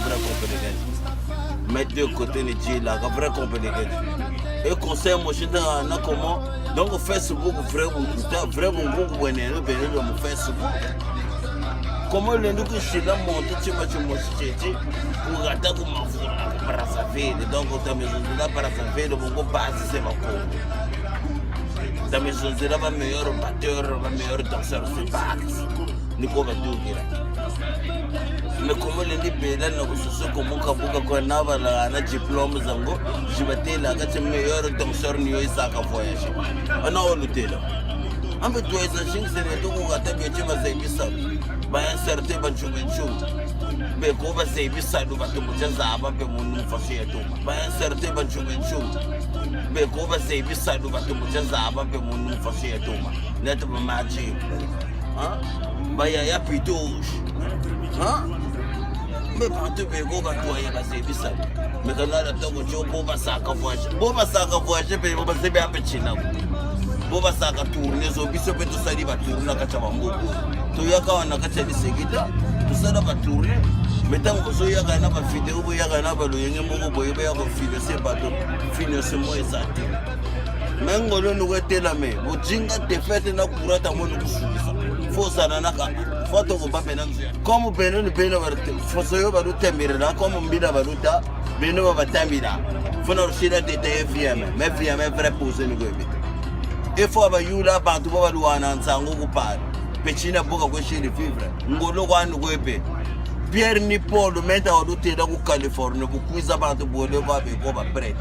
vraie compagnie. Mettre de côté les G là, la vraie compagnie. Et conseil moi je dis na comment donc Facebook vrai bon mon Facebook. Comment le nous que chez la monte tu m'as dit pour attaquer ma foi para saber donc ta maison là para saber le bon base c'est ma co. Ta maison là va meilleur batteur, va meilleur danseur c'est pas. Nico va tout dire. Mais comment les libéraux ne sont comme Kabuka Konava la diplôme zango, je vais te la gâte meilleur danseur ni Isaka voyage. On a oluté là. En fait, toi, c'est un c'est le tout qu'on a tapé ma zébissa. Bah, un certain banchou. Mais qu'on va zébissa, nous va te bouger à avant que mon nom fasse tout. Bah, un certain banchou. Mais qu'on va zébissa, nous va te bouger à avant que mon nom fasse tout. Net ma magie. Hein? Bah, il y a plutôt. Hein? Mais partout, mais go va toi, il va zébissa. Mais quand on a le temps, on va saka voyage. On va saka voyage, mais on va zébia petit là. Boba saka tourner zo biso pe to sali ba tourner ka chama mboko to yaka wana ka chali segita to sala ba tourner metango zo yaka na ba video bo yaka na ba lo yenge mboko boye ba yaka financer ba to financer mo ezati mengo lo no wetela me bo jinga te fete na kurata mo no kusubisa fosa na naka foto ko ba pena nzo como beno ni beno ba foso yo ba ruta mirana como mbida ba ruta beno ba tamira fona rusida de TFM me via me vrai poser no gobe. Il faut avoir eu là partout pour avoir un sango coupable. Petit n'a pas de chez les vivres. Ngolo wan webe. Pierre ni Paul le mettre en route dans Californie. Beaucoup ils abattent pour le voir avec quoi prêtre.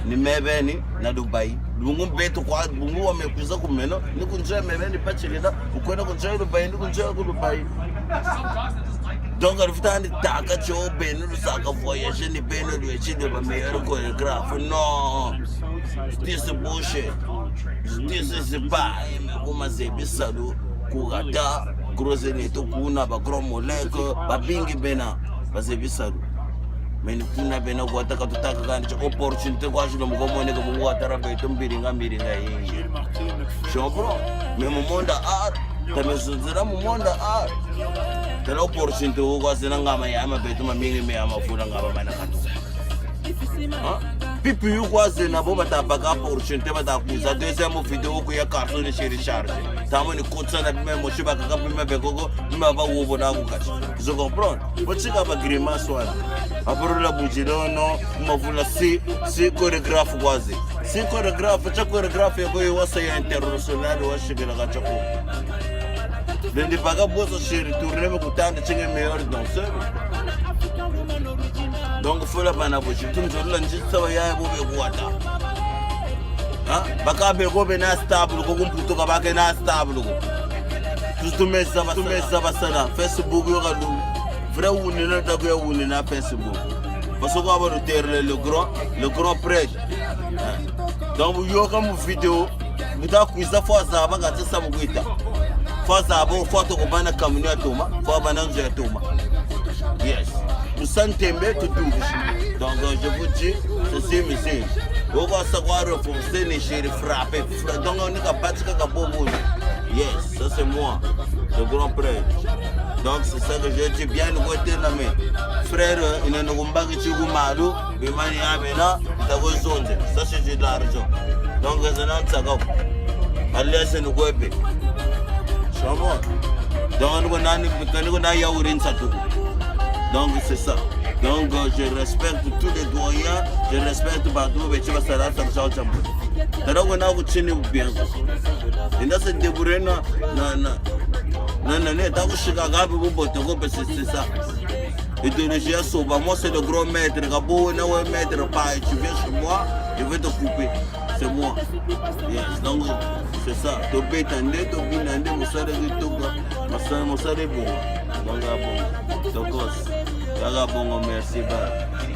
Ni meveni na Dubai. Lungu beto kwa bungu wamekuza kumeno. Ni kunja meveni pas chilida. Ukwenda kunja Dubai ni kunja Dubai. Donc il faut aller taka cho beno saka voyager ni beno le chi de meilleur chorégraphe. Non. This bullshit. This is pas kuma zebisa do kurata grosse neto kuna ba gromoleko ba bingi bena ba zebisa do mais kuna bena ko taka tutaka kandi opportunité kwa jilo mugomone ko mungu atara be tumbiringa yi chobro mais mu monde art tamezunzira mu monde art tela opportunité ko kwa sina ngama ya ma be tuma mingi me ama funa ngaba bana katu Pipi yu kwa zena bo bata baka opportunité bata kuza deuxième vidéo ko ya carton ni recharge tamo ni kotsa na bime mo shiba kaka bime be gogo bime ba wo na ku kachi je comprends bo chika ba grimace wala aporo la bujilo no mo vula si chorégraphe kwazi si chorégraphe cha chorégraphe ko yo wasa ya international wa shigela ga chako dendi baga bozo chéri tourner me kutanda chinge meilleur danseur. Donc il faut la banaboshi tout le monde dit ça ya bobe kwata hein baka be gobe na stable ko kumputo ka baka na stable ko tout mesa ba sana Facebook yo galu vrai wuni na da ko wuni na Facebook parce que on va terre le grand prêtre donc yo comme vidéo buta kuiza foza baka tsasa mukuita foza bo photo ko bana kamuni atoma fo bana nzo atoma yes. Nous sommes tombés tout douce. Donc je vous dis, ceci monsieur. On va savoir renforcer les chéris frapper. Donc on est capable de faire. Yes, ça c'est moi, le grand prêtre. Donc c'est ça que je dis bien nous côté là mais frère, il ne nous pas que tu vous malou, mais mania bena, ça vous zonde. Ça c'est de l'argent. Donc c'est un sagao. Allez c'est nous quoi bé. Chamo. Donc nous na yaourin ça tout. Donc c'est ça. Donc je respecte tous les doyens, je respecte partout mais tu vas savoir ça ça ça. Tara wana ku chini bien. Inda se débrouiller na ne ta ku shiga gabi bu boto ko c'est ça. Idéologie soba moi c'est le grand maître gabo na ouais maître pas tu viens chez moi, je vais te couper. C'est moi. Yes, donc c'est ça. To betande to binande musare to musare bon. Donc bon. Donc, merci.